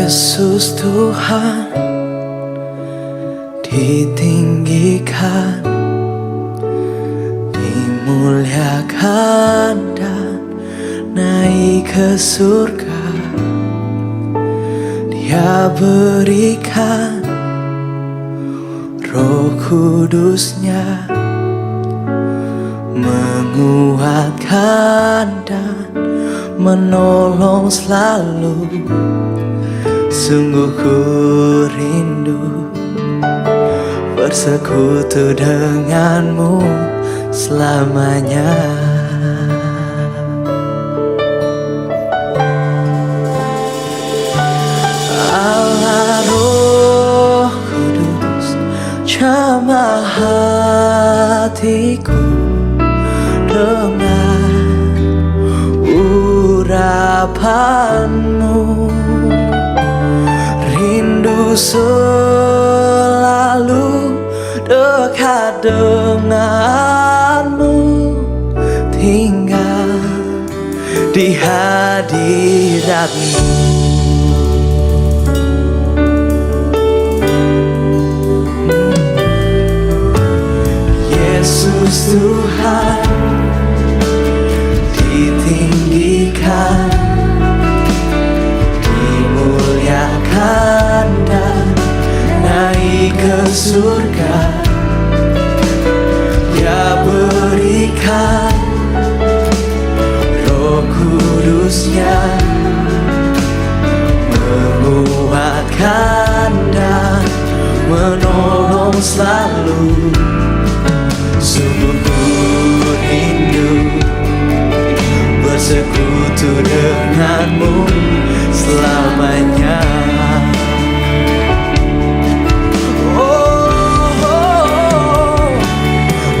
Yesus Tuhan ditinggikan, dimuliakan dan naik ke surga. Dia berikan Roh Kudusnya, menguatkan dan menolong selalu. Sungguh ku rindu bersekutu denganmu selamanya. Allah Roh Kudus, jamah hatiku dengan urapanmu. Rindu selalu dekat denganmu, tinggal di hadiratmu. Yesus Tuhan ditinggikan, dimuliakan dan naik ke surga. Dia berikan Roh Kudusnya, menguatkan dan menolong selalu. Sungguh ku rindu bersekutu denganmu selamanya.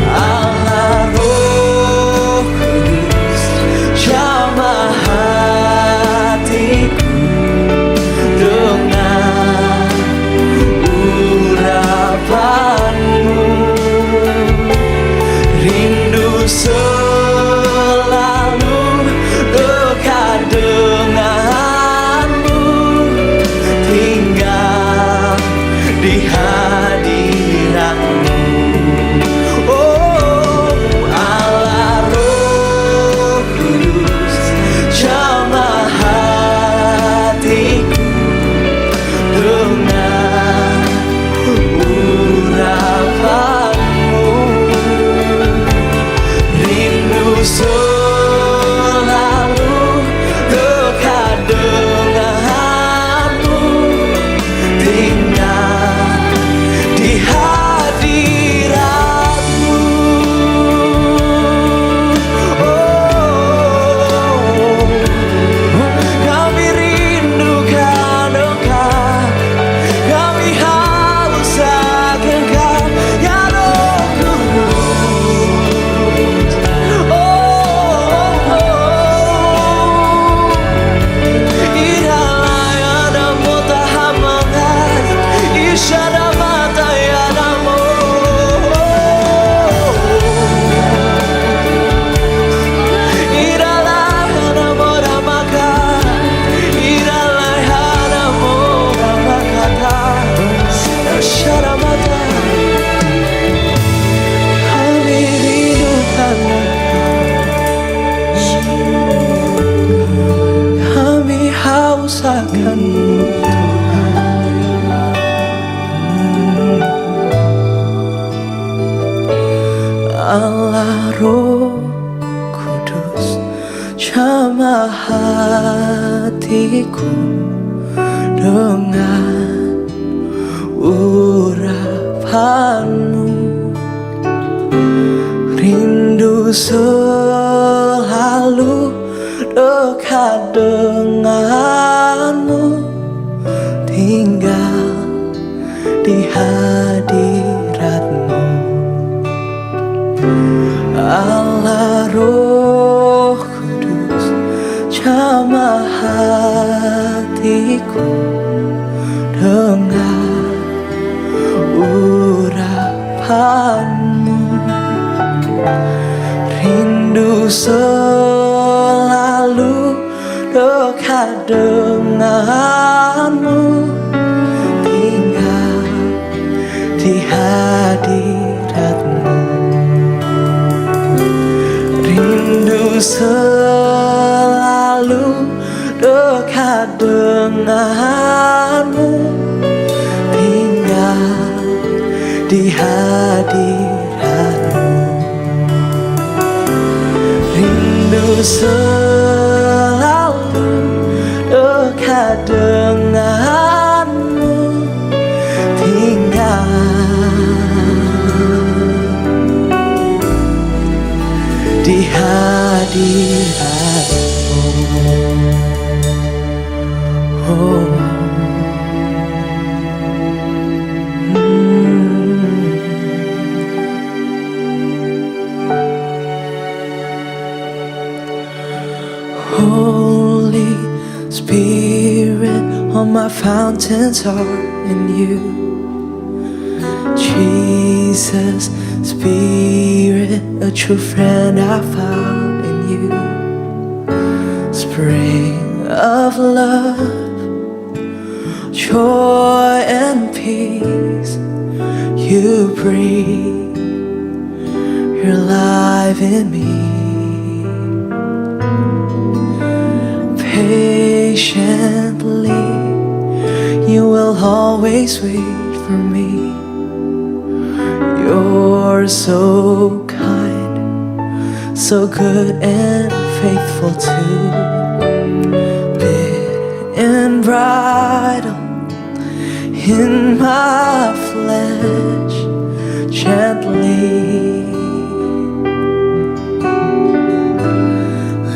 Allah Roh Kudus, jamah hatiku dengan urapanmu. Rindu selalu dekat denganmu, tinggal di hadiratmu. Oh Allah Roh Kudus, jamah hatiku dengan urapanmu. Rindu selalu dekat denganmu, tinggal di hadiratmu. Oh, kami rindukan Engkau, kami haus akan Engkau, ya Roh Kudus. Kami haus akan-Mu Tuhan. Allah Roh Kudus, jamah hatiku dengan urapanmu. Rindu selalu dekat denganmu, tinggal di hadiratmu. Allah Roh Kudus, jamah hatiku dengan urapanmu. Rindu selalu dekat denganmu, tinggal di hadirat-Mu. Rindu selalu dekat denganmu, tinggal di hadirat-Mu. Rindu selalu dekat denganmu, tinggal di hadirat-Mu. Oh. Holy Spirit, all my fountains are in you. Jesus, Spirit, a true friend I found in you. Spring of love, joy and peace, you breathe your life in me. Patiently, you will always wait for me. You're so kind, so good and faithful too. Bit and bridle in my flesh, gently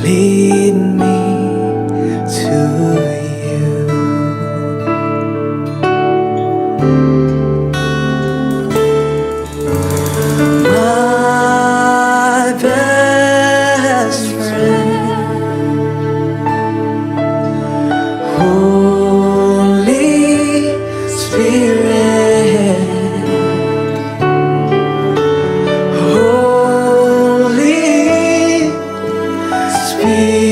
lead me to you. My best friend, Holy Spirit, Holy Spirit,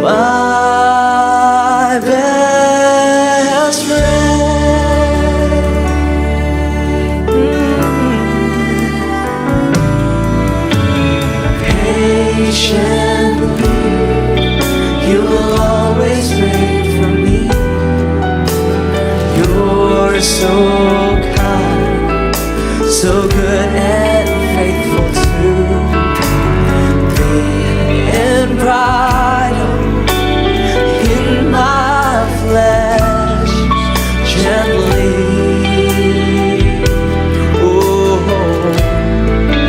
my best friend. Patiently, you will always wait for me. You're so kind, so good and faithful too. And bridle in my flesh, gently. Oh,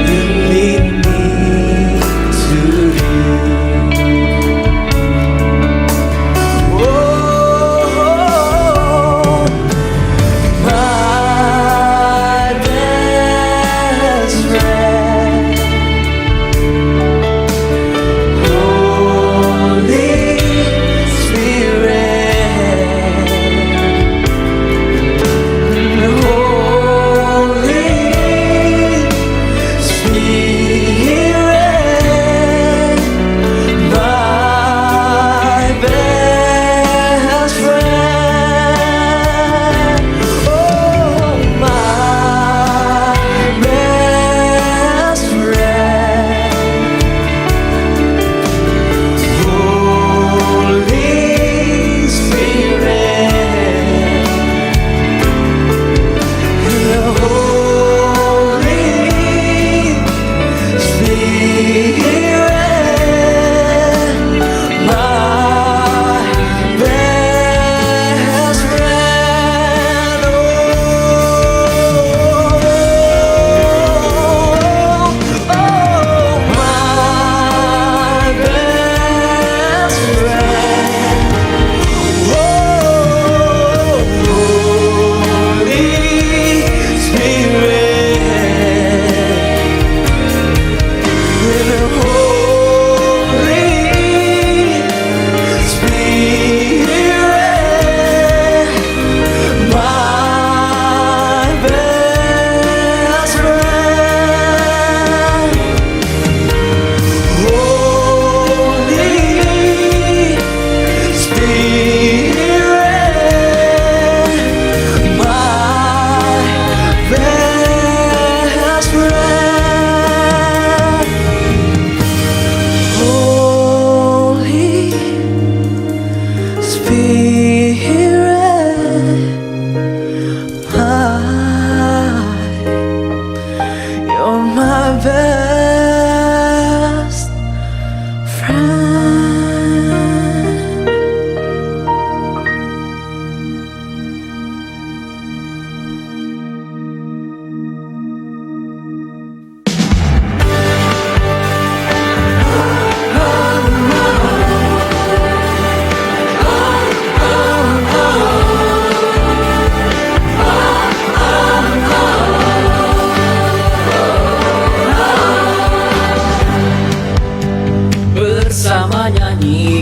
you lead me to you. Oh, my best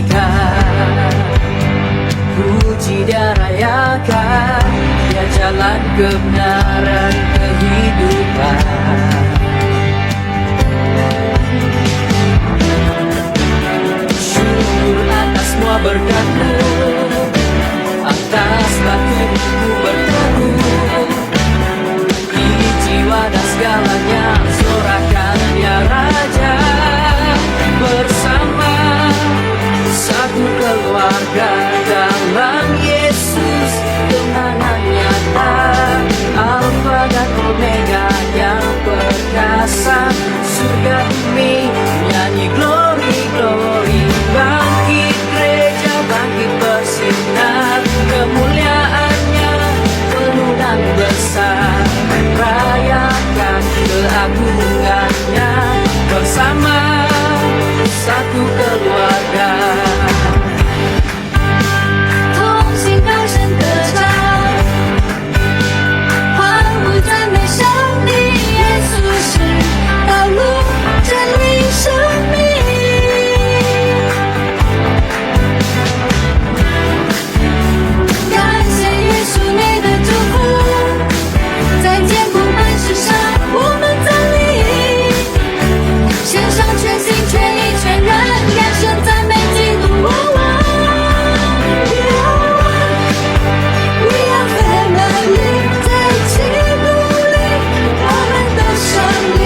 berikan. Puji dan rayakan, dia jalan kebenaran kehidupan. Syukur atas semua berkat-Mu, atas batu-Mu berteduh. Di jiwa dan segalanya sorakan ya Raja. Bersama satu keluarga dalam Yesus, kemenangan nyata. Alfa dan Omega yang perkasa, surga bumi nyanyi glory glory. Bangkit gereja, bangkit bersinar, kemuliaannya penuh dan besar. Rayakan keagungannya bersama satu keluarga. 同心高声歌唱，欢呼赞美上帝，耶稣是道路、真理、生命。感谢耶稣你的祝福，在艰苦万事上我们站立，献上全心全意全人，扬声赞美基督我王。We are family， 在基督里我们的胜利，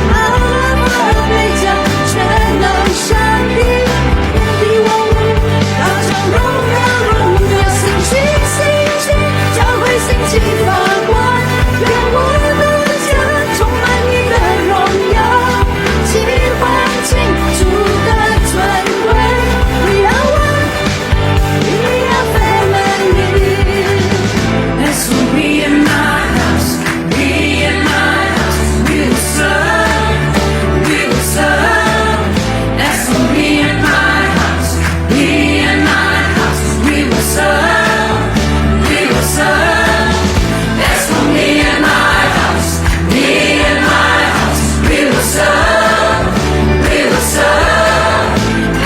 阿拉和贝加全都上帝，天地万物高唱荣耀荣耀，兴起兴起，教会兴起发光，愿我的家充满你的荣耀，齐欢庆主的尊贵。We are one， We are family。 As for me and my house, me and my house, we will serve, we will serve. As for me and my house, me and my house, we will serve, we will serve. As for me and my house, me and my house, we will serve, we will serve.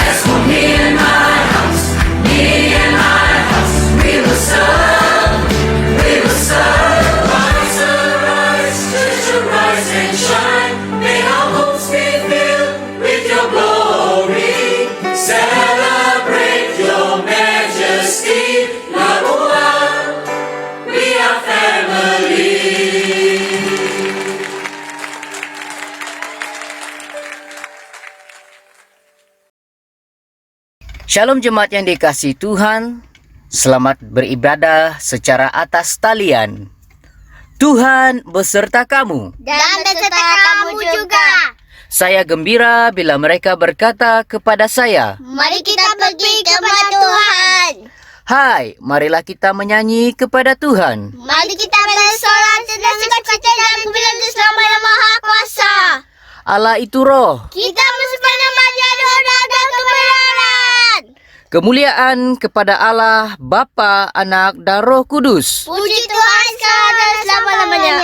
As for me and my house, me and my house, we will serve, we will serve. Rise, arise, church, arise and shine. May our homes be filled with your glory. Celebrate your majesty. Number one, we are family. Shalom jemaat yang dikasihi Tuhan, selamat beribadah secara atas talian. Tuhan beserta kamu. Dan beserta kamu juga. Saya gembira bila mereka berkata kepada saya, Mari kita pergi kepada Tuhan. hai, marilah kita menyanyi kepada Tuhan. Mari kita bersorak dan sukacita dan pujian selama Maha Kuasa. Allah itu roh, Kita bersama jadi orang dan kebenaran. kemuliaan kepada Allah, Bapa, Anak, dan Roh Kudus. Puji Tuhan sekarang dan selama-lamanya.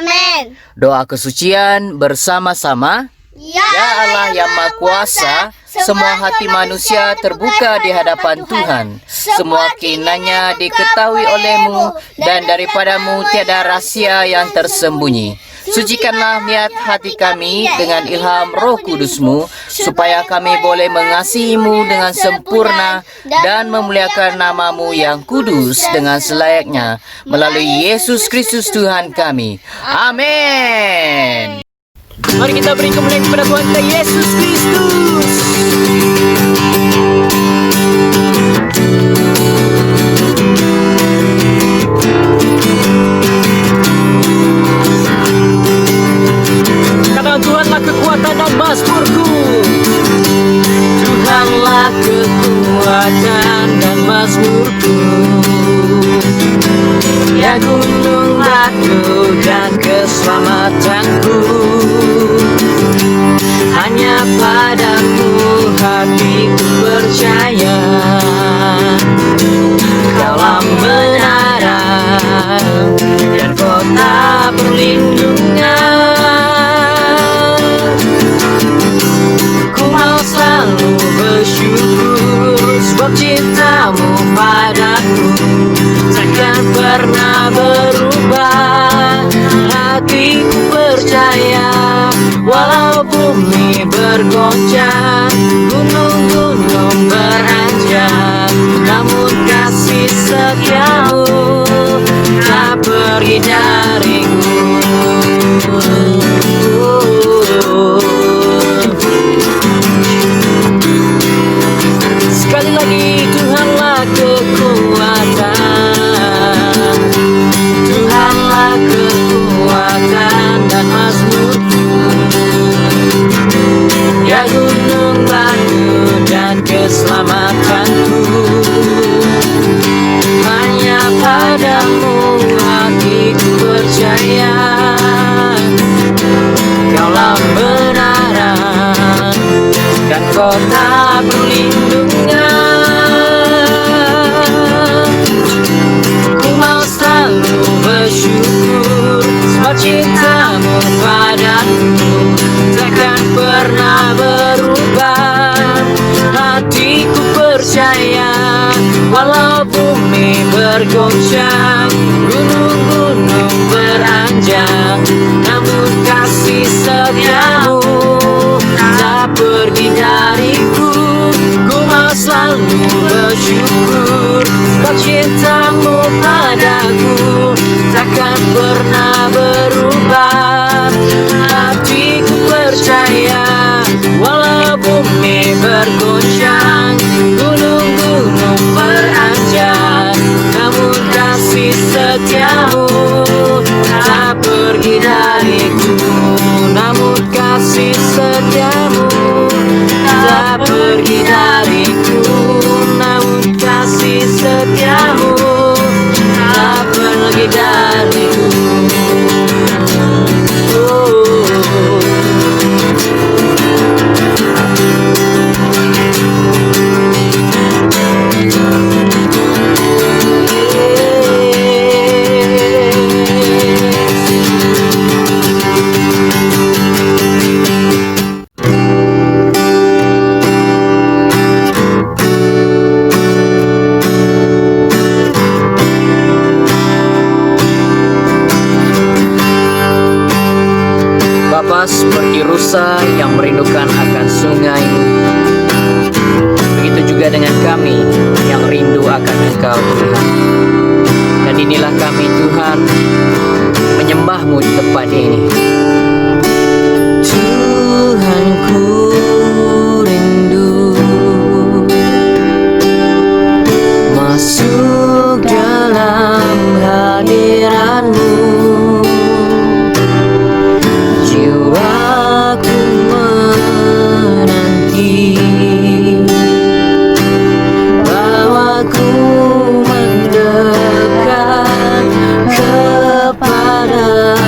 Amin. Doa kesucian bersama-sama. Ya Allah yang Maha Kuasa, semua hati manusia terbuka di hadapan Tuhan. Semua keinginannya diketahui oleh-Mu, dan daripadamu tiada rahasia yang tersembunyi. Sucikanlah niat hati kami dengan ilham Roh Kudus-Mu, supaya kami boleh mengasihi-Mu dengan sempurna dan memuliakan nama-Mu yang kudus dengan selayaknya, melalui Yesus Kristus Tuhan kami. Amin. Mari kita beri kemuliaan kepada Tuhan kita Yesus Kristus. Katakan Tuhanlah kekuatan dan mazmurku. Tuhanlah kekuatan dan mazmurku. Ya gunung batu dan keselamatanku. Hanya padamu hatiku percaya. Kaulah menara dan kota perlindungan. Ku mau selalu bersyukur cintamu padaku takkan pernah berubah. Hatiku percaya, walau bumi bergoncang, gunung-gunung beranjak, namun kasih setiamu tak pergi dariku. Sekali lagi, Tuhanlah kekuatan, Tuhanlah kekuatan dan mazmurku. Ya gunung batu dan keselamatanku, hanya padamu hatiku percaya. Kaulah benaran dan kota perlindungan. Ku mau selalu bersyukur, sebab cintamu padaku takkan pernah berubah. Hatiku percaya, walau bumi bergoncang, gunung-gunung beranjak, namun kasih setiamu tak pergi dariku. Ku mau selalu bersyukur, sebab cintamu padaku takkan pernah berubah. Hatiku percaya, walau bumi bergoncang, gunung-gunung beranjak, namun kasih setiamu tak pergi dariku. Namun kasih setiamu tak pergi dariku. Namun kasih setiamu tak pergi dariku. Bapa seperti rusa yang merindukan akan sungai-Mu, begitu juga dengan kami yang rindu akan Engkau Tuhan. Dan inilah kami Tuhan, menyembah-Mu di tempat ini. Tuhanku rindu masuk dalam hadirat-Mu. Jiwaku menanti, bawaku mendekat kepadamu.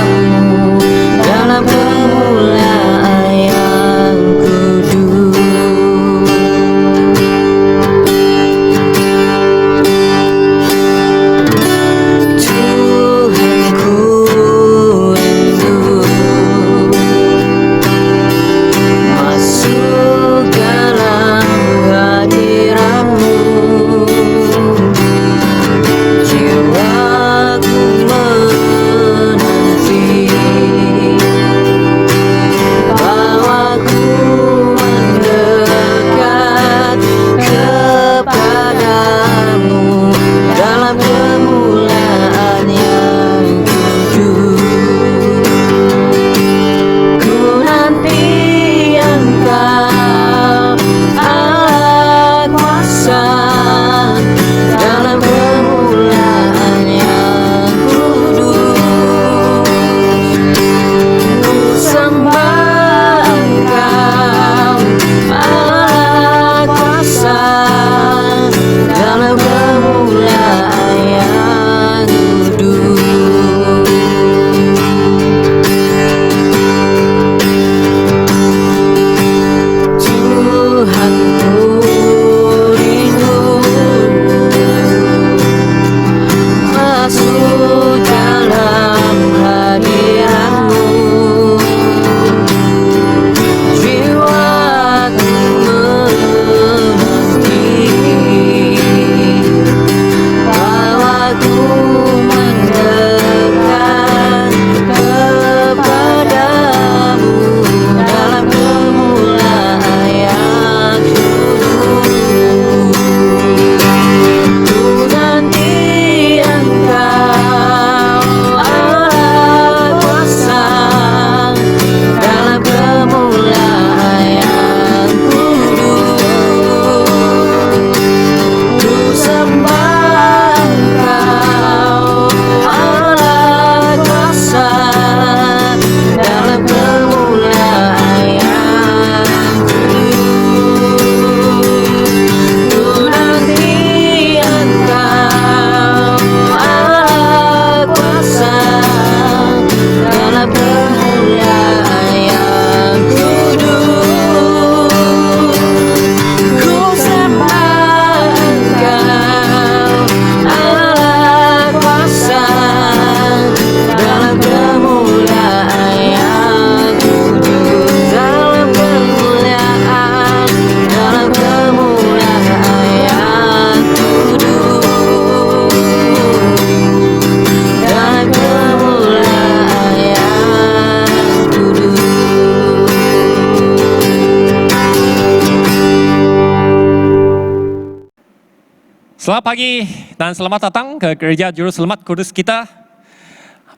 Selamat pagi dan selamat datang ke Gereja Juru Selamat Kudus kita.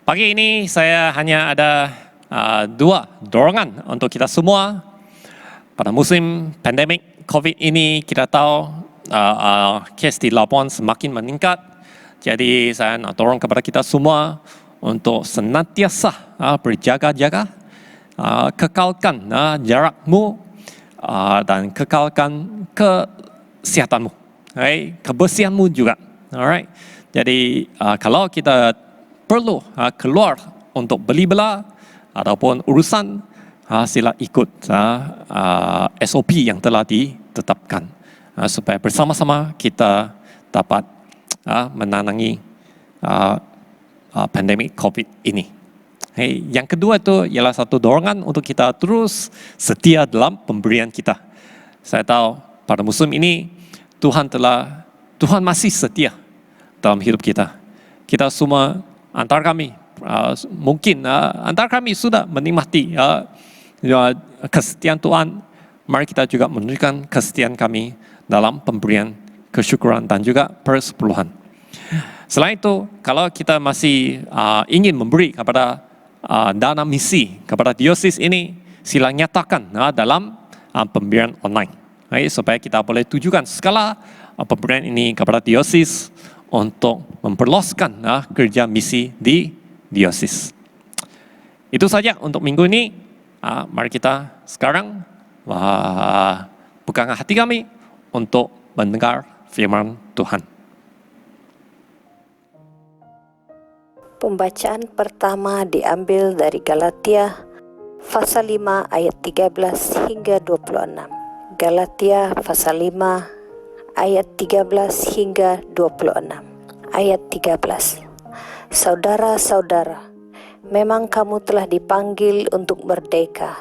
Pagi ini saya hanya ada dua dorongan untuk kita semua. Pada musim pandemik COVID ini kita tahu kes di Labuan semakin meningkat. Jadi saya nak dorong kepada kita semua untuk senantiasa berjaga-jaga, kekalkan jarakmu dan kekalkan kesehatanmu. Right? Kebersihanmu juga. Alright. Jadi kalau kita perlu keluar untuk beli-bela ataupun urusan, sila ikut SOP yang telah ditetapkan supaya bersama-sama kita dapat menangangi pandemik COVID ini. Hey, yang kedua itu ialah satu dorongan untuk kita terus setia dalam pemberian kita. Saya tahu pada musim ini Tuhan masih setia dalam hidup kita. Kita semua antara kami mungkin antara kami sudah menikmati kesetiaan Tuhan. Mari kita juga menunjukkan kesetiaan kami dalam pemberian kesyukuran dan juga persepuluhan. Selain itu, kalau kita masih ingin memberi kepada dana misi kepada diosis ini, sila nyatakan dalam pemberian online. Supaya kita boleh tujukan segala pemberian ini kepada diosis untuk memperluaskan kerja misi di diosis. Itu saja untuk minggu ini. Mari kita sekarang bukakan hati kami untuk mendengar firman Tuhan. Pembacaan pertama diambil dari Galatia pasal 5 ayat 13 hingga 26. Galatia pasal 5 ayat 13 hingga 26. Ayat 13. Saudara-saudara, memang kamu telah dipanggil untuk merdeka.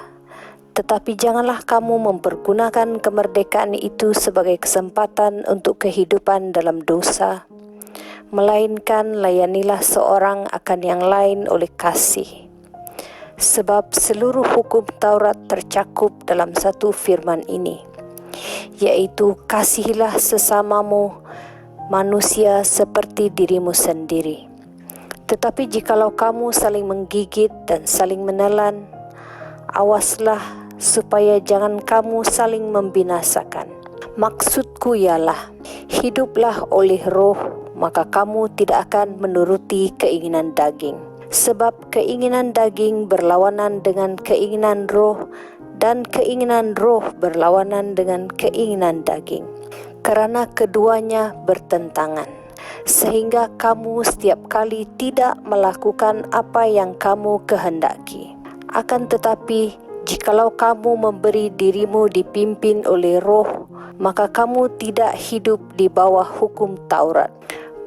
Tetapi janganlah kamu mempergunakan kemerdekaan itu sebagai kesempatan untuk kehidupan dalam dosa, melainkan layanilah seorang akan yang lain oleh kasih. Sebab seluruh hukum Taurat tercakup dalam satu firman ini, yaitu kasihilah sesamamu manusia seperti dirimu sendiri. Tetapi jikalau kamu saling menggigit dan saling menelan, awaslah supaya jangan kamu saling membinasakan. Maksudku ialah, hiduplah oleh roh, maka kamu tidak akan menuruti keinginan daging. Sebab keinginan daging berlawanan dengan keinginan roh, dan keinginan roh berlawanan dengan keinginan daging. Karena keduanya bertentangan, sehingga kamu setiap kali tidak melakukan apa yang kamu kehendaki. Akan tetapi, jikalau kamu memberi dirimu dipimpin oleh roh, maka kamu tidak hidup di bawah hukum Taurat.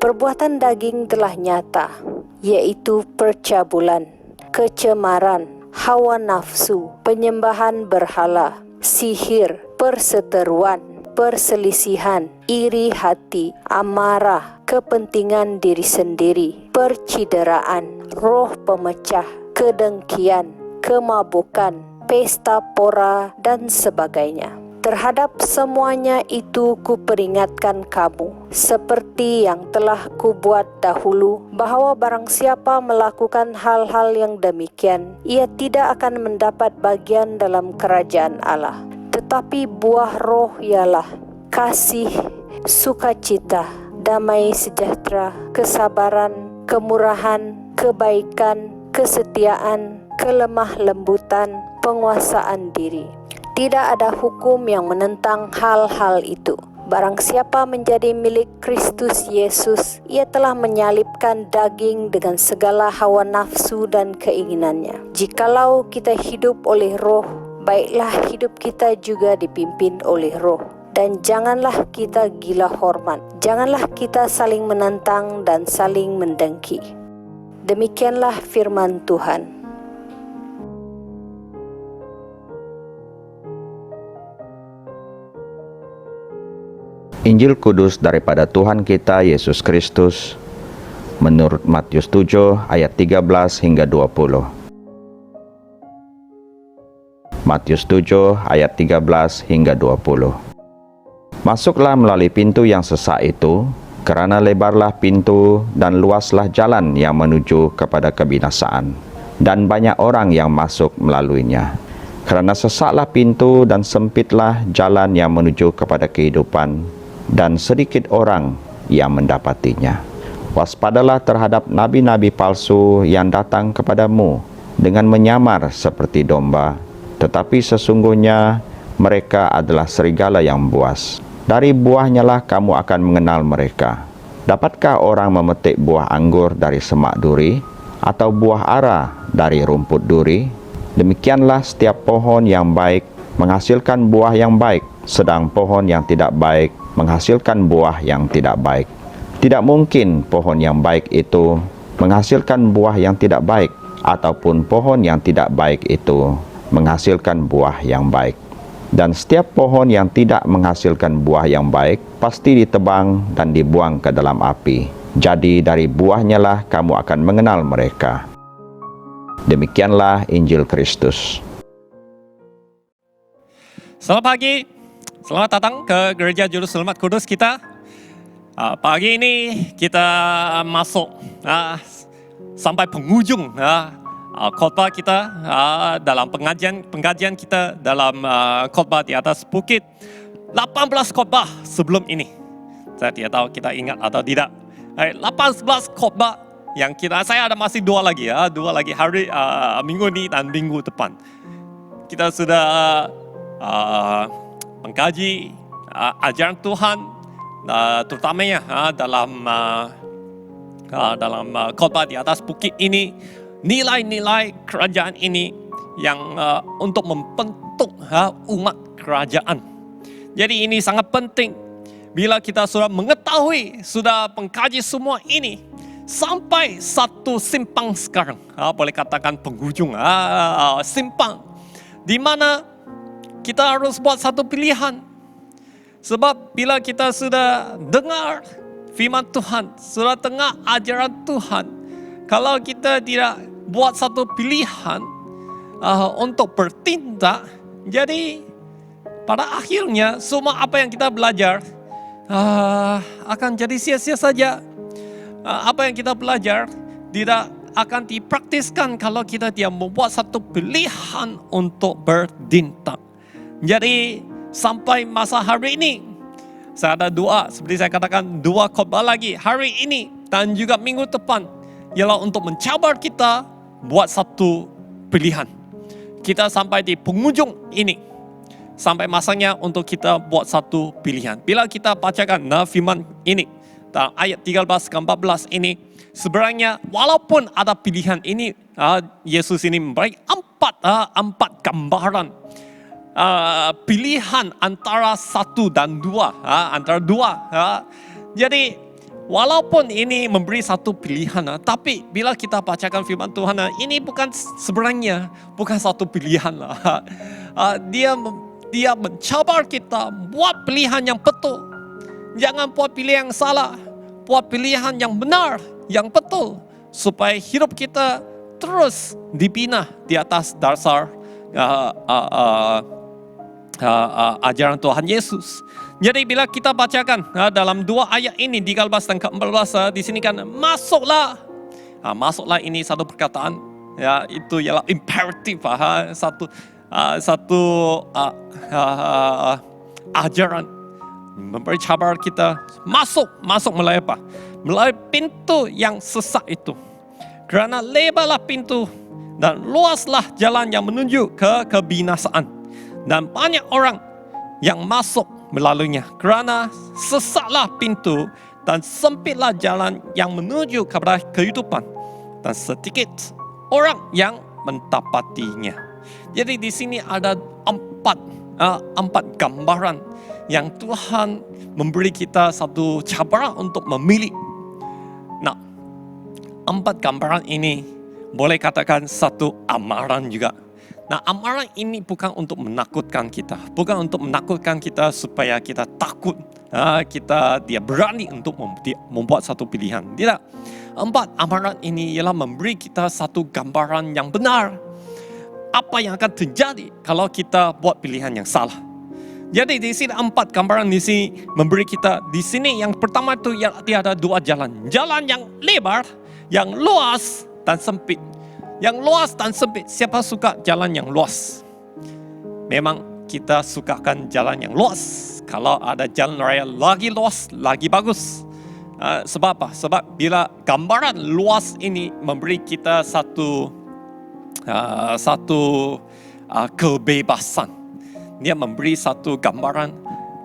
Perbuatan daging telah nyata, yaitu percabulan, kecemaran, hawa nafsu, penyembahan berhala, sihir, perseteruan, perselisihan, iri hati, amarah, kepentingan diri sendiri, percideraan, roh pemecah, kedengkian, kemabukan, pesta pora, dan sebagainya. Terhadap semuanya itu kuperingatkan kamu, seperti yang telah kubuat dahulu, bahwa barang siapa melakukan hal-hal yang demikian, ia tidak akan mendapat bagian dalam kerajaan Allah. Tetapi buah roh ialah kasih, sukacita, damai sejahtera, kesabaran, kemurahan, kebaikan, kesetiaan, kelemah lembutan, penguasaan diri. Tidak ada hukum yang menentang hal-hal itu. Barang siapa menjadi milik Kristus Yesus, ia telah menyalibkan daging dengan segala hawa nafsu dan keinginannya. Jikalau kita hidup oleh roh, baiklah hidup kita juga dipimpin oleh roh. Dan janganlah kita gila hormat. Janganlah kita saling menentang dan saling mendengki. Demikianlah firman Tuhan. Injil Kudus daripada Tuhan kita Yesus Kristus menurut Matius 7 ayat 13 hingga 20. Matius 7 ayat 13 hingga 20. Masuklah melalui pintu yang sesak itu, Kerana lebarlah pintu dan luaslah jalan yang menuju kepada kebinasaan, dan banyak orang yang masuk melaluinya. Kerana sesaklah pintu dan sempitlah jalan yang menuju kepada kehidupan, dan sedikit orang yang mendapatinya. Waspadalah terhadap nabi-nabi palsu yang datang kepadamu dengan menyamar seperti domba, tetapi sesungguhnya mereka adalah serigala yang buas. Dari buahnya lah kamu akan mengenal mereka. Dapatkah orang memetik buah anggur dari semak duri, atau buah ara dari rumput duri? Demikianlah setiap pohon yang baik menghasilkan buah yang baik, sedang pohon yang tidak baik menghasilkan buah yang tidak baik. Tidak mungkin pohon yang baik itu menghasilkan buah yang tidak baik, ataupun pohon yang tidak baik itu menghasilkan buah yang baik. Dan setiap pohon yang tidak menghasilkan buah yang baik pasti ditebang dan dibuang ke dalam api. Jadi dari buahnya lah kamu akan mengenal mereka. Demikianlah Injil Kristus. Selamat pagi, selamat datang ke Gereja Juru Selamat Kudus kita. Pagi ini kita masuk sampai penghujung khotbah kita dalam pengajian kita dalam khotbah di atas bukit. 18 khotbah sebelum ini. Saya tidak tahu kita ingat atau tidak. 18 khotbah yang saya ada masih dua lagi hari minggu ini dan minggu depan. Kita sudah mengkaji ajaran Tuhan, terutamanya dalam khotbah di atas bukit ini. Nilai-nilai kerajaan ini yang untuk membentuk umat kerajaan. Jadi ini sangat penting. Bila kita sudah mengetahui, sudah mengkaji semua ini, sampai satu simpang sekarang, boleh katakan penghujung simpang, di mana kita harus buat satu pilihan. Sebab bila kita sudah dengar firman Tuhan, sudah dengar ajaran Tuhan, kalau kita tidak buat satu pilihan untuk bertindak, jadi pada akhirnya semua apa yang kita belajar akan jadi sia-sia saja. Apa yang kita belajar tidak akan dipraktiskan kalau kita tidak membuat satu pilihan untuk bertindak. Jadi sampai masa hari ini, saya ada doa, seperti saya katakan, 2 khotbah lagi hari ini dan juga minggu depan, ialah untuk mencabar kita buat satu pilihan. Kita sampai di penghujung ini, sampai masanya untuk kita buat satu pilihan. Bila kita bacakan firman ini, dalam ayat 13-14 ini, sebenarnya walaupun ada pilihan ini, Yesus ini memberi empat gambaran. Pilihan antara 1 dan 2, antara 2. Jadi walaupun ini memberi satu pilihan, tapi bila kita bacakan firman Tuhan, ini bukan sebenarnya bukan satu pilihan. Dia mencabar kita buat pilihan yang betul. Jangan buat pilihan yang salah, buat pilihan yang benar, yang betul, supaya hidup kita terus dibina di atas dasar ajaran Tuhan Yesus. Jadi bila kita bacakan dalam 2 ayat ini, 13 dan ke-14, di sini kan masuklah. Masuklah ini satu perkataan, itu ialah imperatif, satu ajaran memberi cabar kita masuk melalui apa? Melalui pintu yang sesak itu. Kerana lebarlah pintu dan luaslah jalan yang menuju ke kebinasaan, dan banyak orang yang masuk melaluinya. Kerana sesaklah pintu dan sempitlah jalan yang menuju kepada kehidupan, dan sedikit orang yang mendapatinya. Jadi di sini ada empat gambaran yang Tuhan memberi kita satu cabaran untuk memilih. Nah, 4 gambaran ini boleh katakan satu amaran juga. Nah, amaran ini bukan untuk menakutkan kita. Bukan untuk menakutkan kita supaya kita takut. Kita dia berani untuk membuat satu pilihan. Tidak. 4 amaran ini ialah memberi kita satu gambaran yang benar. Apa yang akan terjadi kalau kita buat pilihan yang salah. Jadi di sini 4 gambaran di sini memberi kita. Di sini yang pertama itu dia ada 2 jalan. Jalan yang lebar, yang luas dan sempit. Yang luas dan sempit, siapa suka jalan yang luas? Memang kita sukakan jalan yang luas. Kalau ada jalan raya lagi luas, lagi bagus. Sebab apa? Sebab bila gambaran luas ini memberi kita satu kebebasan. Dia memberi satu gambaran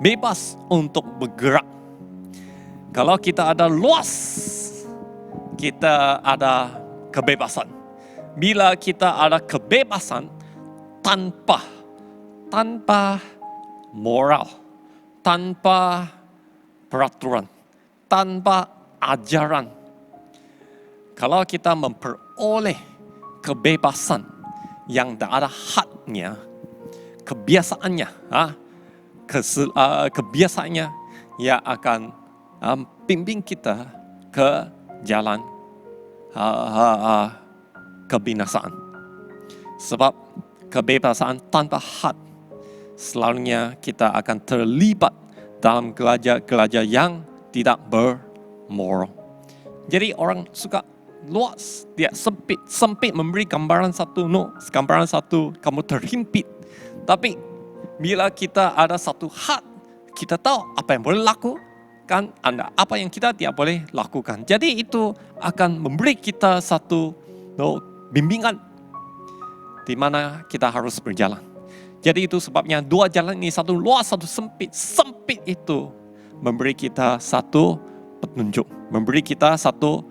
bebas untuk bergerak. Kalau kita ada luas, kita ada kebebasan. Bila kita ada kebebasan tanpa moral, tanpa peraturan, tanpa ajaran. Kalau kita memperoleh kebebasan yang tak ada hadnya, kebiasaannya, kebiasaannya yang akan bimbing kita ke jalan kebinasaan. Sebab kebebasan tanpa had, selalunya kita akan terlibat dalam gelaja-gelaja yang tidak bermoral. Jadi orang suka luas, dia sempit memberi gambaran satu, gambaran satu kamu terhimpit. Tapi bila kita ada satu had, kita tahu apa yang boleh lakukan, apa yang kita tidak boleh lakukan. Jadi itu akan memberi kita satu bimbingan di mana kita harus berjalan. Jadi itu sebabnya 2 jalan ini, satu luas, satu sempit. Sempit itu memberi kita satu petunjuk, memberi kita satu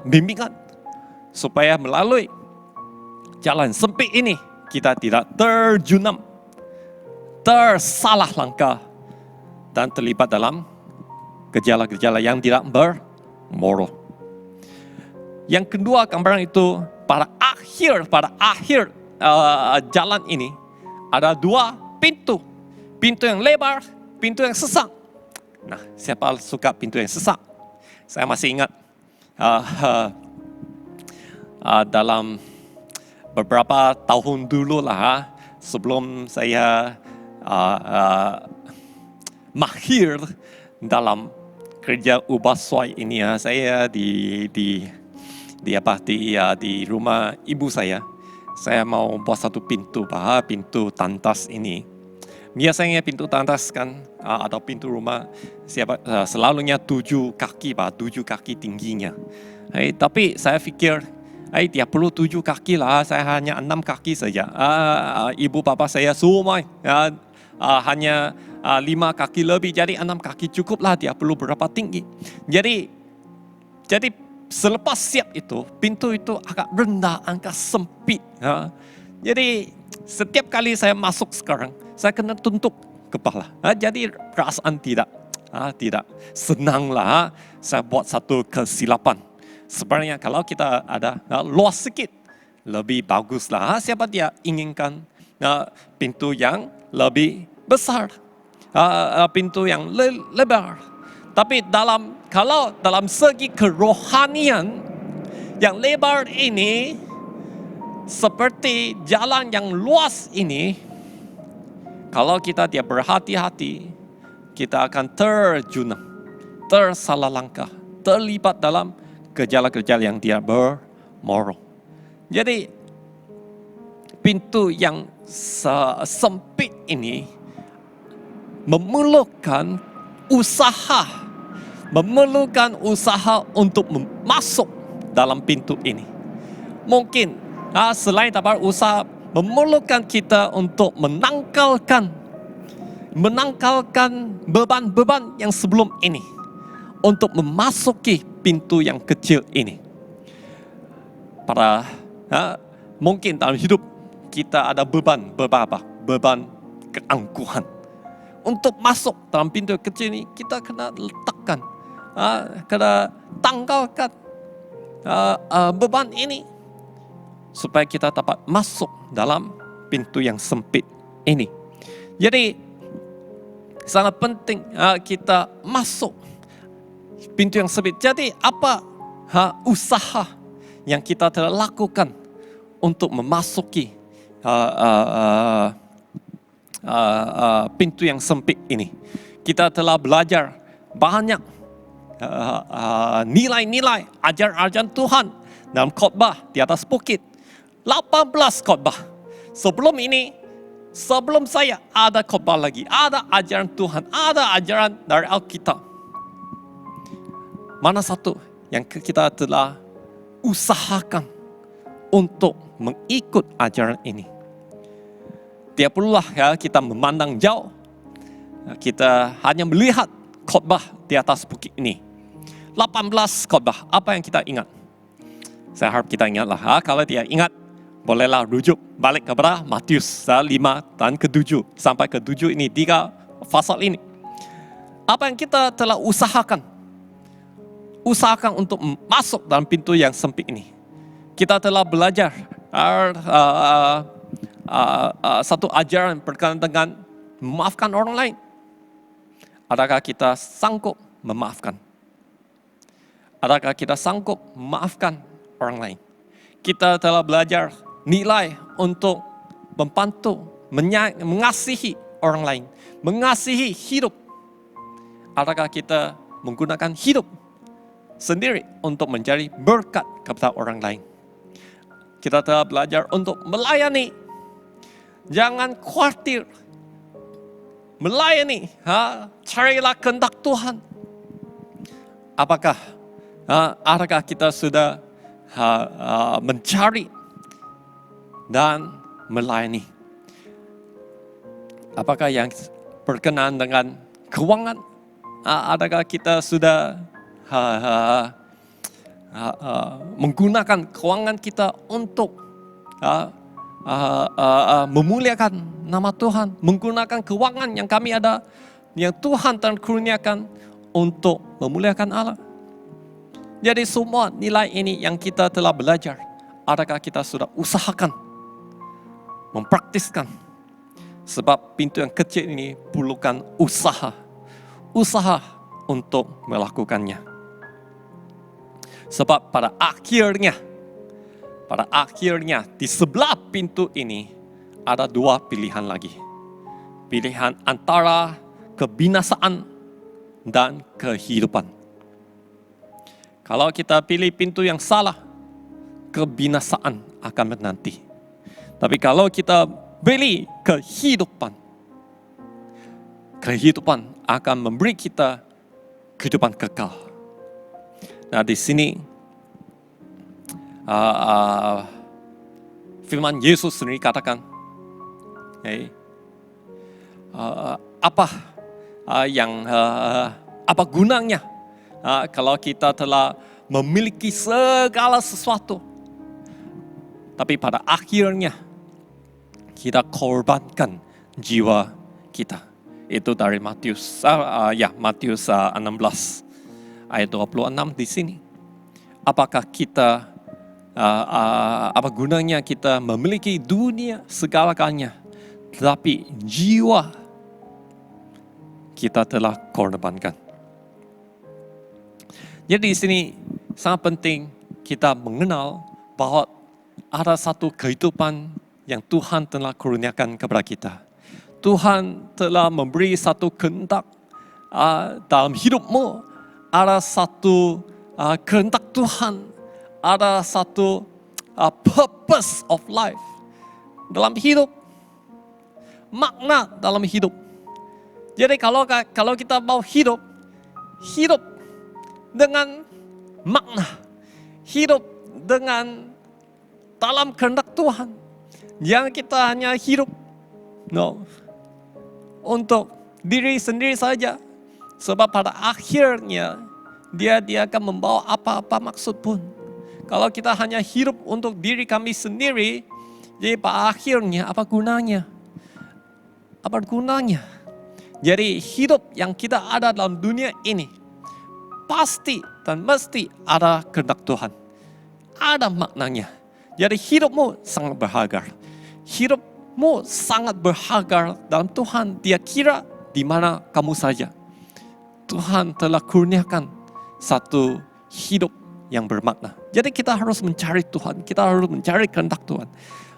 bimbingan supaya melalui jalan sempit ini kita tidak terjunam, tersalah langkah dan terlibat dalam gejala-gejala yang tidak bermoral. Yang kedua gambaran itu pada akhir jalan ini ada 2 pintu. Pintu yang lebar, pintu yang sesak. Nah, siapa suka pintu yang sesak? Saya masih ingat dalam beberapa tahun dulu lah, sebelum saya mahir dalam kerja ubah suai ini, saya di rumah ibu saya mau buat satu pintu, pintu tantas ini. Biasanya pintu tantas kan atau pintu rumah selalunya 7 kaki, 7 kaki tingginya. Tapi saya pikir tidak perlu 7 kaki lah, saya hanya 6 kaki saja. Ibu bapa saya semua hanya 5 kaki lebih, jadi 6 kaki cukup lah, tidak perlu berapa tinggi. Jadi selepas siap itu, pintu itu agak rendah, agak sempit. Jadi setiap kali saya masuk sekarang, saya kena tuntut kepala. Jadi perasaan tidak senang lah. Saya buat satu kesilapan. Sebenarnya kalau kita ada luas sedikit, lebih bagus lah. Siapa dia inginkan pintu yang lebih besar, pintu yang lebar. Tapi kalau dalam segi kerohanian, yang lebar ini seperti jalan yang luas ini, kalau kita tidak berhati-hati, kita akan terjunam, tersalah langkah, terlibat dalam gejala-gejala yang tidak bermoral. Jadi pintu yang sempit ini memerlukan usaha untuk masuk dalam pintu ini. Mungkin selain dapat usaha, memerlukan kita untuk menangkalkan beban-beban yang sebelum ini untuk memasuki pintu yang kecil ini. Mungkin dalam hidup kita ada beban keangkuhan. Untuk masuk dalam pintu kecil ini, kita kena letakkan, kena tanggalkan beban ini supaya kita dapat masuk dalam pintu yang sempit ini. Jadi sangat penting kita masuk pintu yang sempit. Jadi apa usaha yang kita telah lakukan untuk memasuki pintu yang sempit ini. Kita telah belajar banyak nilai-nilai ajaran Tuhan dalam khotbah di atas bukit. 18 khotbah. Sebelum saya ada khotbah lagi, ada ajaran Tuhan, ada ajaran dari Alkitab. Mana satu yang kita telah usahakan untuk mengikut ajaran ini? Tidak perlulah ya kita memandang jauh. Kita hanya melihat khotbah di atas bukit ini. 18 khotbah, apa yang kita ingat? Saya harap kita ingatlah. Kalau tidak ingat, bolehlah rujuk balik kepada Matius 5 dan ke-7 sampai ke-7 ini, 3 pasal ini. Apa yang kita telah usahakan? Usahakan untuk masuk dalam pintu yang sempit ini. Kita telah belajar satu ajaran berkaitan dengan memaafkan orang lain. Adakah kita sanggup memaafkan? Adakah kita sanggup memaafkan orang lain? Kita telah belajar nilai untuk membantu, mengasihi orang lain, mengasihi hidup. Adakah kita menggunakan hidup sendiri untuk menjadi berkat kepada orang lain? Kita telah belajar untuk melayani. Jangan khawatir. Melayani, carilah kehendak Tuhan. Adakah kita sudah mencari dan melayani? Apakah yang berkenaan dengan keuangan? Adakah kita sudah menggunakan keuangan kita untuk memuliakan nama Tuhan, menggunakan keuangan yang kami ada, yang Tuhan telah kurniakan untuk memuliakan Allah? Jadi semua nilai ini yang kita telah belajar, adakah kita sudah usahakan mempraktiskan? Sebab pintu yang kecil ini perlukan usaha untuk melakukannya. Sebab pada akhirnya di sebelah pintu ini ada 2 pilihan lagi. Pilihan antara kebinasaan dan kehidupan. Kalau kita pilih pintu yang salah, kebinasaan akan menanti. Tapi kalau kita pilih kehidupan akan memberi kita kehidupan kekal. Nah, di sini firman Yesus sendiri katakan, apa gunanya kalau kita telah memiliki segala sesuatu, tapi pada akhirnya kita korbankan jiwa kita. Itu dari Matius 16 ayat 26 di sini. Apakah kita apa gunanya kita memiliki dunia segala-galanya, tetapi jiwa kita telah korbankan. Jadi di sini sangat penting kita mengenal bahwa ada satu kehidupan yang Tuhan telah kurniakan kepada kita. Tuhan telah memberi satu kehendak dalam hidupmu. Ada satu kehendak Tuhan. Ada satu purpose of life dalam hidup. Makna dalam hidup. Jadi kalau kita mau hidup dengan makna. Hidup dengan dalam kehendak Tuhan. Jangan kita hanya hidup untuk diri sendiri saja. Sebab pada akhirnya dia akan membawa apa-apa maksud pun. Kalau kita hanya hidup untuk diri kami sendiri, jadi pada akhirnya apa gunanya? Apa gunanya? Jadi hidup yang kita ada dalam dunia ini pasti dan mesti ada kehendak Tuhan. Ada maknanya. Jadi hidupmu sangat berharga. Hidupmu sangat berharga dalam Tuhan. Dia kira di mana kamu saja. Tuhan telah kurniakan satu hidup yang bermakna. Jadi kita harus mencari Tuhan. Kita harus mencari kehendak Tuhan.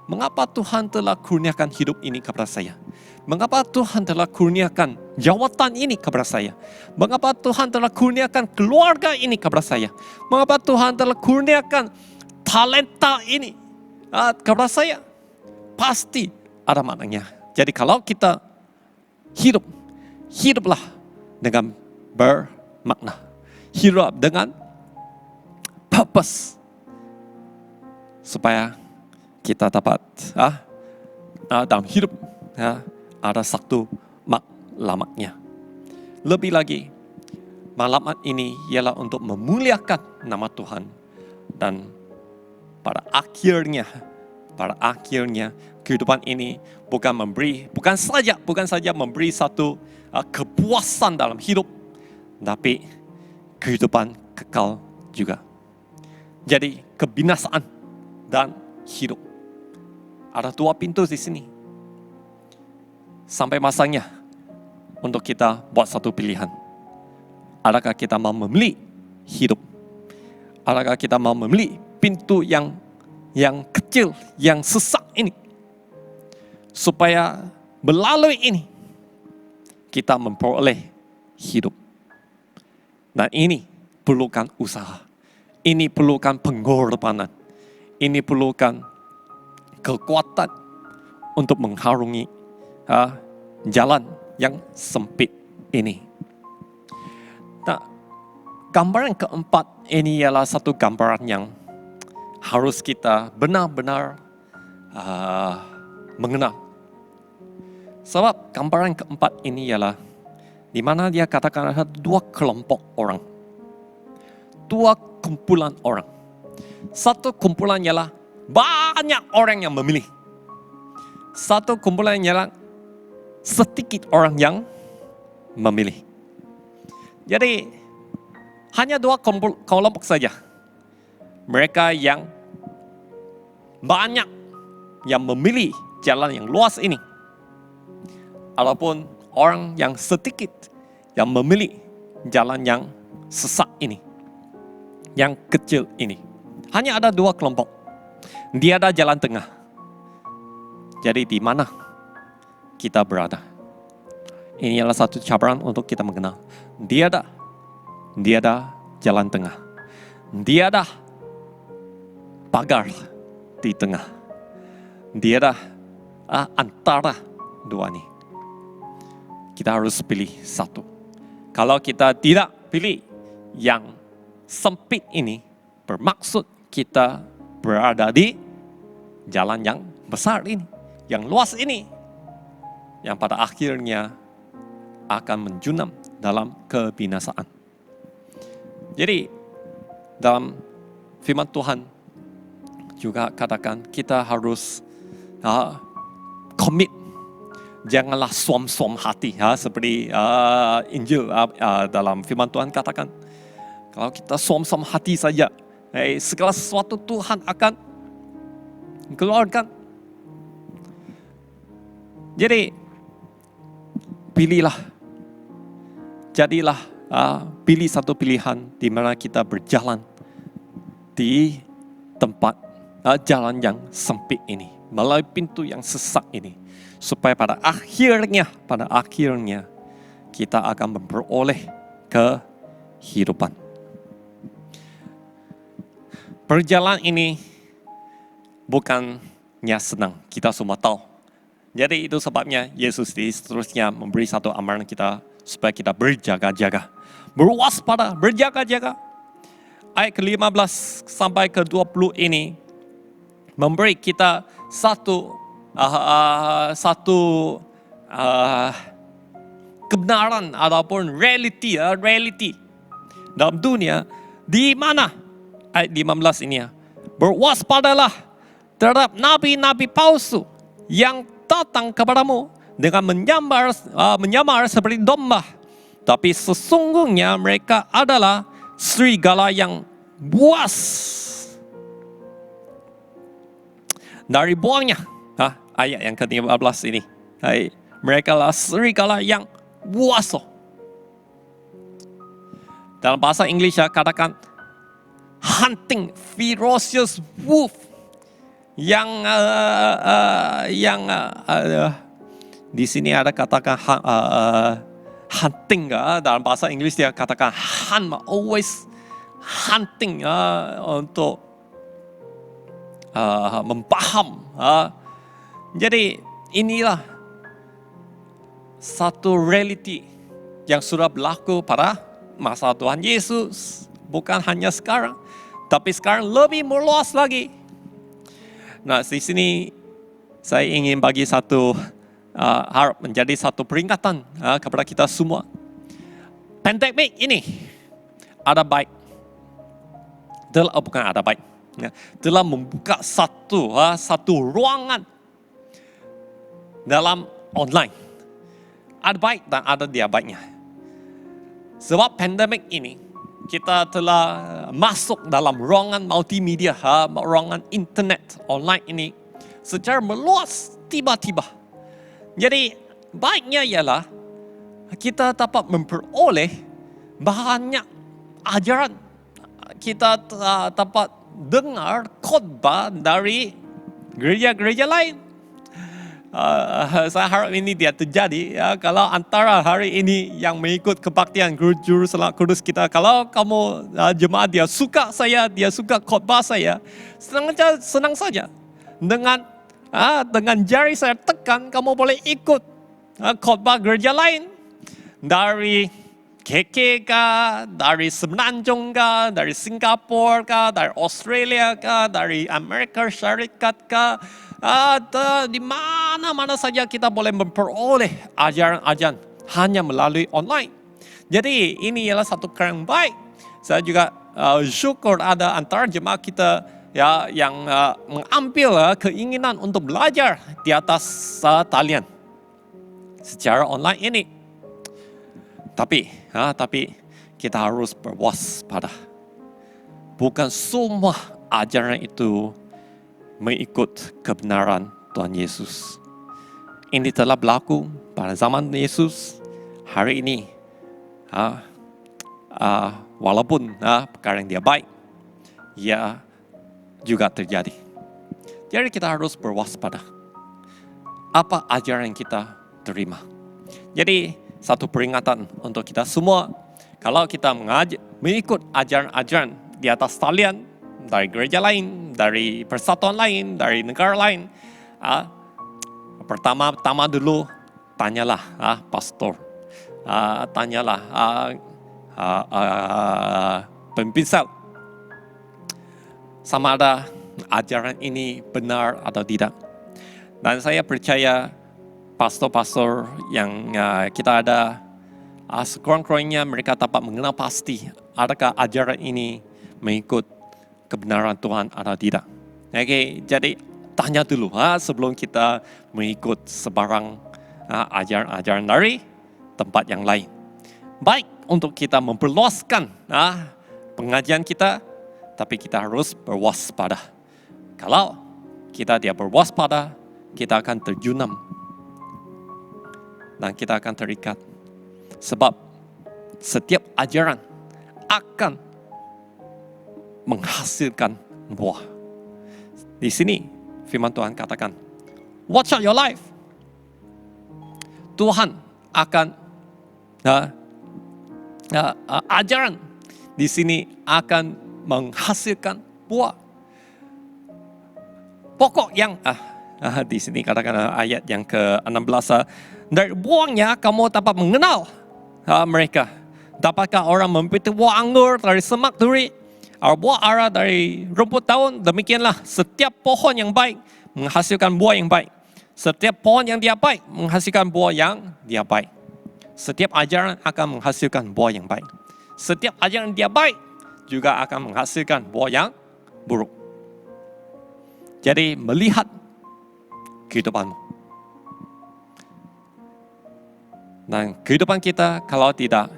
Mengapa Tuhan telah kurniakan hidup ini kepada saya? Mengapa Tuhan telah kurniakan jawatan ini kepada saya? Mengapa Tuhan telah kurniakan keluarga ini kepada saya? Mengapa Tuhan telah kurniakan talenta ini kepada saya? Pasti ada maknanya. Jadi kalau kita hiduplah dengan bermakna. Hidup dengan purpose. Supaya kita dapat dalam hidup ada satu maklumatnya. Lebih lagi, maklumat ini ialah untuk memuliakan nama Tuhan. Dan pada akhirnya kehidupan ini bukan saja memberi satu kepuasan dalam hidup, tapi kehidupan kekal juga. Jadi kebinasaan dan hidup. Ada 2 pintu di sini. Sampai masanya untuk kita buat satu pilihan. Adakah kita mau memilih hidup? Adakah kita mau memilih pintu yang kecil, yang sesak ini? Supaya melalui ini kita memperoleh hidup. Dan ini perlukan usaha. Ini perlukan pengorbanan. Ini perlukan kekuatan untuk mengharungi jalan yang sempit ini. Nah, gambaran keempat ini ialah satu gambaran yang harus kita benar-benar mengenal. Sebab gambaran keempat ini ialah di mana dia katakan ada 2 kelompok orang. 2 kumpulan orang. Satu kumpulan ialah banyak orang yang memilih. Satu kumpulan ialah sedikit orang yang memilih. Jadi hanya 2 kelompok saja. Mereka yang banyak yang memilih jalan yang luas ini. Ataupun orang yang sedikit yang memilih jalan yang sesak ini. Yang kecil ini. Hanya ada 2 kelompok. Dia ada jalan tengah. Jadi di mana kita berada? Ini adalah satu cabaran untuk kita mengenal. Dia ada jalan tengah. Dia ada pagar di tengah. Dia ada antara 2 ini. Kita harus pilih satu. Kalau kita tidak pilih yang sempit ini, bermaksud kita berada di jalan yang besar ini, yang luas ini, yang pada akhirnya akan menjunam dalam kebinasaan. Jadi dalam firman Tuhan juga katakan kita harus komit. Janganlah suam-suam hati, seperti Injil dalam firman Tuhan katakan. Kalau kita suam-suam hati saja, segala sesuatu Tuhan akan keluarkan. Jadi pilihlah, jadilah pilih satu pilihan di mana kita berjalan di tempat jalan yang sempit ini, melalui pintu yang sesak ini, supaya pada akhirnya kita akan memperoleh kehidupan. Perjalanan ini bukannya senang, kita semua tahu. Jadi itu sebabnya Yesus seterusnya memberi satu amaran kita supaya kita berjaga-jaga, berwaspada, berjaga-jaga. Ayat ke-15 sampai ke-20 ini memberi kita satu kebenaran ataupun reality dalam dunia di mana ayat 15 ini berwaspadalah terhadap nabi-nabi palsu yang datang kepadamu dengan menyamar seperti domba, tapi sesungguhnya mereka adalah serigala yang buas. Dari buahnya, ayat yang ke-15 ini, mereka adalah serigala yang buas. Dalam bahasa Inggris katakan hunting ferocious wolf, di sini ada katakan hunting, dalam bahasa Inggris dia katakan hunt, always hunting untuk memaham. Jadi inilah satu realiti yang sudah berlaku pada masa Tuhan Yesus, bukan hanya sekarang, tapi sekarang lebih meluas lagi. Nah, di sini saya ingin bagi satu harap menjadi satu peringatan kepada kita semua. Pandemik ini ada baik, bukan ada baik, telah membuka satu ruangan dalam online. Ada baik dan ada tidak baiknya. Sebab pandemik ini kita telah masuk dalam ruangan multimedia, ruangan internet online ini secara meluas tiba-tiba. Jadi baiknya ialah kita dapat memperoleh banyak ajaran. Kita dapat dengar khotbah dari gereja-gereja lain. Saya harap ini tidak terjadi kalau antara hari ini yang mengikut kebaktian Juru Selamat Kudus kita, kalau kamu jemaat dia suka khotbah saya, senang saja dengan jari saya tekan, kamu boleh ikut khotbah gereja lain dari KK kah, dari Semenanjung kah, dari Singapura kah, dari Australia kah, dari Amerika Syarikat kah, di mana-mana saja kita boleh memperoleh ajaran-ajaran hanya melalui online. Jadi ini ialah satu cara yang baik. Saya juga syukur ada antara jemaat kita yang mengambil keinginan untuk belajar di atas talian secara online ini. Tapi kita harus berwaspada. Bukan semua ajaran itu mengikut kebenaran Tuhan Yesus. Ini telah berlaku pada zaman Yesus. Hari ini, walaupun perkara yang dia baik, ia juga terjadi. Jadi kita harus berwaspada. Apa ajaran yang kita terima? Jadi satu peringatan untuk kita semua, kalau kita mengikut ajaran-ajaran di atas talian dari gereja lain, dari persatuan lain, dari negara lain, pertama-tama dulu tanyalah pastor, tanyalah pembimbing, sama ada ajaran ini benar atau tidak. Dan saya percaya pastor-pastor yang kita ada, sekurang-kurangnya mereka dapat mengenal pasti adakah ajaran ini mengikut kebenaran Tuhan atau tidak. Oke, jadi tanya dulu sebelum kita mengikut sebarang ajaran-ajaran dari tempat yang lain. Baik untuk kita memperluaskan pengajian kita, tapi kita harus berwaspada. Kalau kita tidak berwaspada, kita akan terjunam dan kita akan terikat. Sebab setiap ajaran akan menghasilkan buah. Di sini firman Tuhan katakan, watch out your life. Tuhan akan ajaran di sini akan menghasilkan buah. Pokok yang di sini katakan ayat yang ke-16, dari buahnya kamu dapat mengenal mereka. Dapatkah orang memetik buah anggur dari semak duri, buah ara dari rumput daun? Demikianlah setiap pohon yang baik menghasilkan buah yang baik. Setiap pohon yang tidak baik menghasilkan buah yang tidak baik. Setiap ajaran akan menghasilkan buah yang baik. Setiap ajaran yang tidak baik juga akan menghasilkan buah yang buruk. Jadi melihat kehidupanmu. Dan kehidupan kita kalau tidak,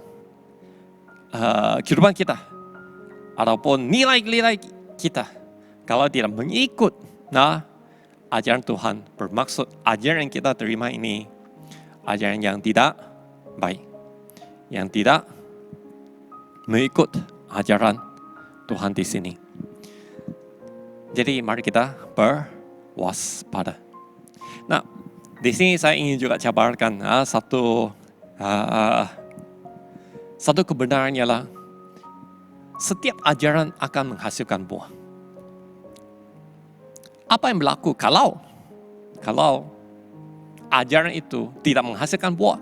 kehidupan kita ataupun nilai-nilai kita kalau tidak mengikut ajaran Tuhan, bermaksud ajaran yang kita terima ini ajaran yang tidak baik, yang tidak mengikut ajaran Tuhan di sini. Jadi mari kita waspada. Nah, di sini saya ingin juga jabarkan satu kebenaran ialah setiap ajaran akan menghasilkan buah. Apa yang berlaku kalau ajaran itu tidak menghasilkan buah?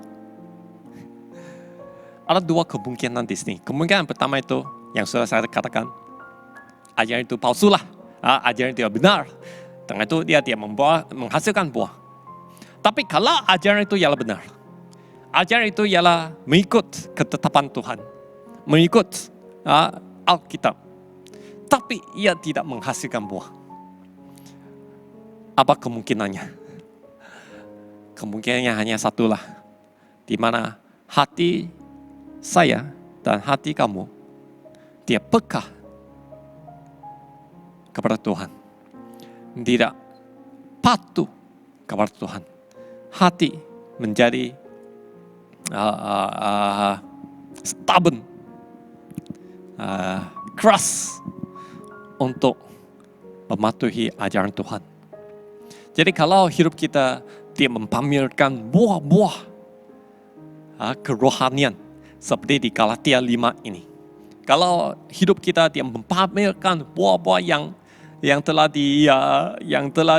Ada dua kemungkinan di sini. Kemungkinan pertama itu yang sudah saya katakan, ajaran itu palsu lah, ajaran itu tidak benar, karena itu dia tidak menghasilkan buah. Tapi kalau ajaran itu ialah benar, ajaran itu ialah mengikut ketetapan Tuhan, mengikut Alkitab, tapi ia tidak menghasilkan buah. Apa kemungkinannya? Kemungkinannya hanya satulah, di mana hati saya dan hati kamu dia peka kepada Tuhan, tidak patuh kepada Tuhan. Hati menjadi stubborn, keras untuk mematuhi ajaran Tuhan. Jadi kalau hidup kita dia mempamerkan buah-buah kerohanian seperti di Galatia 5 ini. Kalau hidup kita dia mempamerkan buah-buah yang telah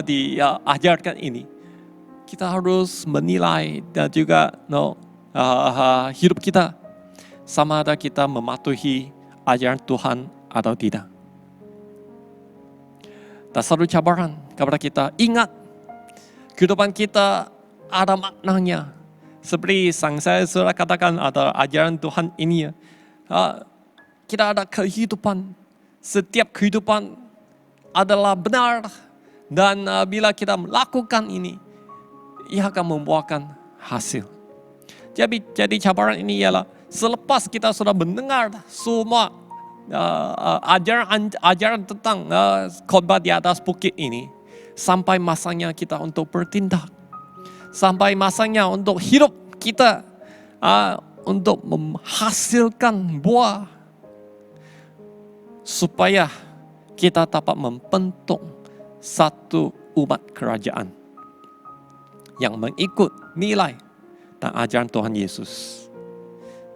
diajarkan ini, kita harus menilai dan juga hidup kita sama ada kita mematuhi ajaran Tuhan atau tidak. Dan satu cabaran kepada kita, ingat kehidupan kita ada maknanya. Seperti saya sudah katakan, ada ajaran Tuhan ini. Kita ada kehidupan. Setiap kehidupan adalah benar. Dan bila kita melakukan ini, ia akan membuahkan hasil. Jadi cabaran ini ialah selepas kita sudah mendengar semua ajaran tentang khotbah di atas bukit ini, sampai masanya kita untuk bertindak, sampai masanya untuk hidup kita untuk menghasilkan buah, supaya kita dapat membentuk satu umat kerajaan yang mengikut nilai dan ajaran Tuhan Yesus.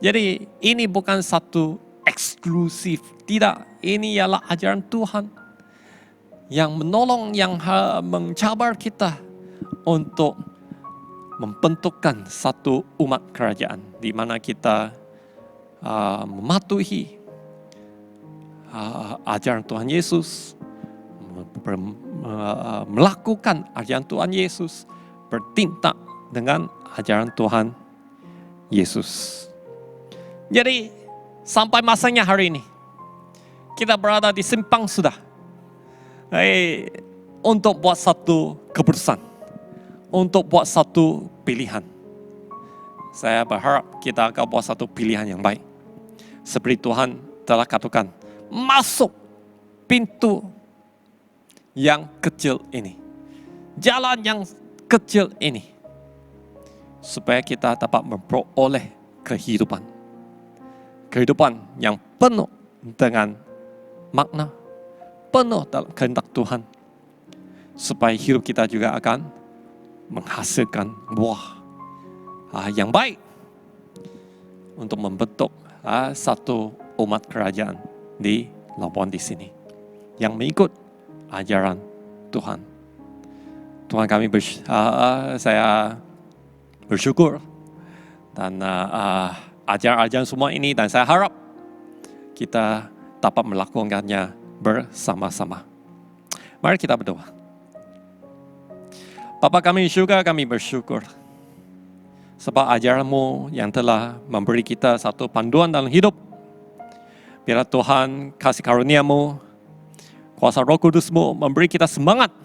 Jadi ini bukan satu eksklusif, tidak. Ini ialah ajaran Tuhan yang menolong, yang mencabar kita untuk membentukkan satu umat kerajaan di mana kita mematuhi ajaran Tuhan Yesus, melakukan ajaran Tuhan Yesus, bertindak dengan ajaran Tuhan Yesus. Jadi sampai masanya hari ini kita berada di simpang sudah untuk buat satu keputusan, untuk buat satu pilihan. Saya berharap kita akan buat satu pilihan yang baik. Seperti Tuhan telah katakan, masuk pintu yang kecil ini, jalan yang kecil ini, supaya kita dapat memperoleh kehidupan yang penuh dengan makna, penuh dalam kehendak Tuhan, supaya hidup kita juga akan menghasilkan buah yang baik untuk membentuk satu umat kerajaan di Labuan di sini yang mengikut ajaran Tuhan. Tuhan kami saya bersyukur dan ajaran-ajaran semua ini, dan saya harap kita dapat melakukannya bersama-sama. Mari kita berdoa. Bapa kami di surga, kami bersyukur sebab ajaran-Mu yang telah memberi kita satu panduan dalam hidup. Biarlah Tuhan kasih karunia-Mu, kuasa Roh Kudus-Mu memberi kita semangat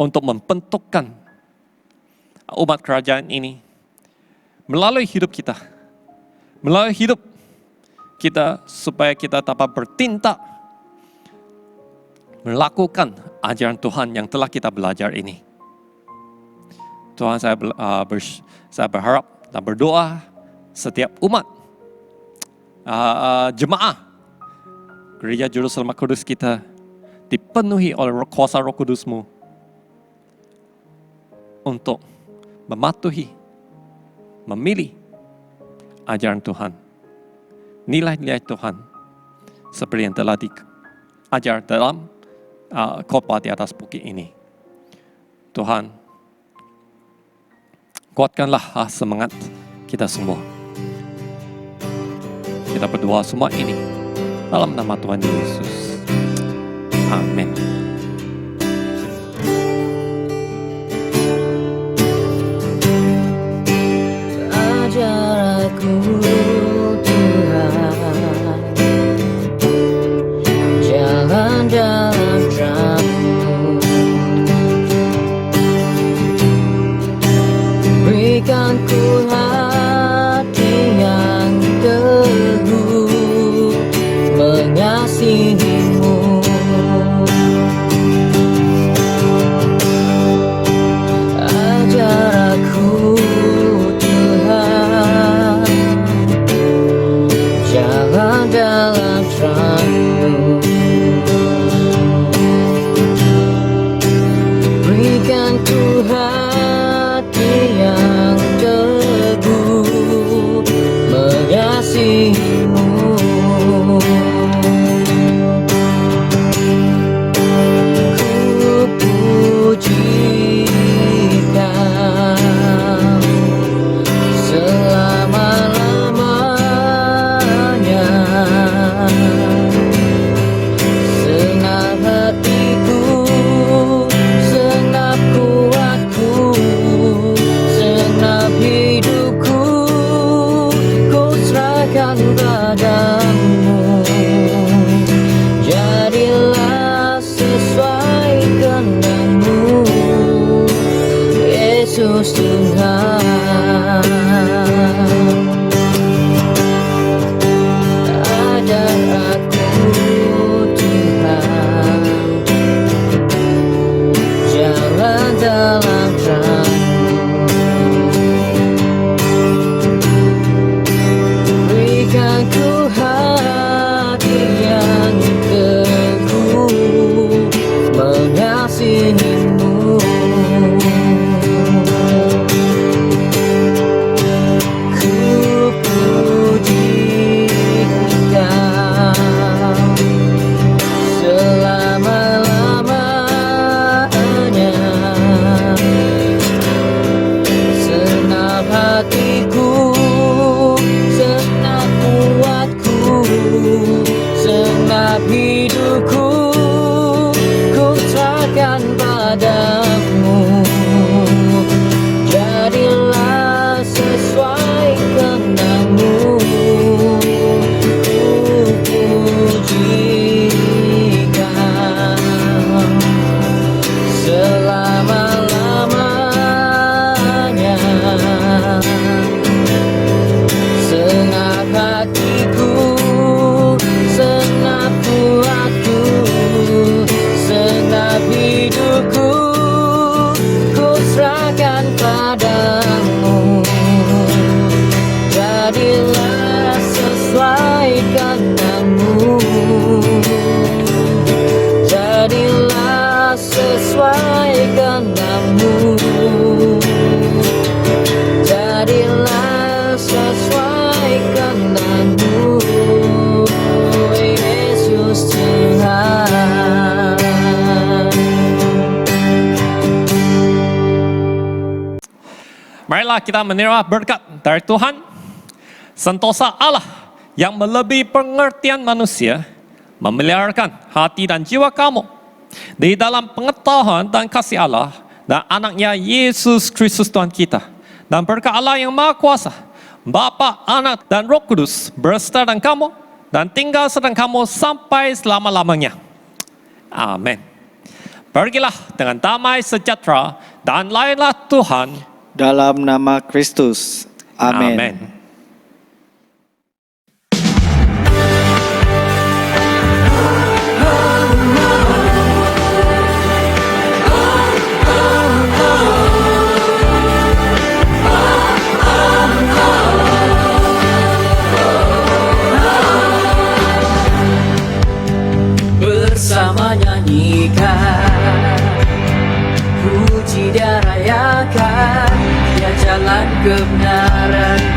untuk membentukkan umat kerajaan ini melalui hidup kita, melalui hidup kita, supaya kita dapat bertindak melakukan ajaran Tuhan yang telah kita belajar ini. Tuhan, saya berharap dan berdoa setiap umat jemaah Gereja Juru Selamat Kudus kita dipenuhi oleh kuasa Roh Kudus-Mu untuk mematuhi, memilih ajaran Tuhan, nilai-nilai Tuhan seperti yang telah diajar dalam khotbah di atas bukit ini. Tuhan, kuatkanlah semangat kita semua. Kita berdoa semua ini dalam nama Tuhan Yesus. Amin. Ajar aku Tuhan jalan-jalan terang-Mu, berikan ku hati yang teguh mengasihi-Mu. Ajar aku Tuhan jalan dalam terang-Mu, berikan ku hati yang teguh mengasihi-Mu. Ku puji Kau selama-lamanya, senang hatiku, senang kuatku, senang hidupku, ku serahkan padamu. Jadilah sesuai kehendak-Mu, Yesus Tuhan. Ajar aku Tuhan jalan dalam terang-Mu, berikan ku hati yang teguh mengasihi-Mu. Ku puji Kau selama-lamanya, senang hatiku, senang kuatku, senang hidupku, ku serahkan padamu. Jadilah sesuai kehendak-Mu, ku puji Kau selama-lamanya, senang hatiku, senang kuatku, senang hidupku, ku serahkan padamu. Jadilah sesuai kehendak-Mu, jadilah sesuai kehendak-Mu, jadilah sesuai kehendak-Mu, Yesus Tuhan. Marilah kita menerima berkat dari Tuhan. Sentosa Allah yang melebihi pengertian manusia memeliharakan hati dan jiwa kamu di dalam pengetahuan dan kasih Allah dan anaknya Yesus Kristus Tuhan kita. Dan berkat Allah yang Maha Kuasa, Bapa, Anak, dan Roh Kudus berserta dengan kamu dan tinggal serta kamu sampai selama-lamanya. Amin. Pergilah dengan damai sejahtera dan layanilah Tuhan. Dalam nama Kristus. Amin. Amin. Bersama nyanyikan puji dan rayakan kebenaran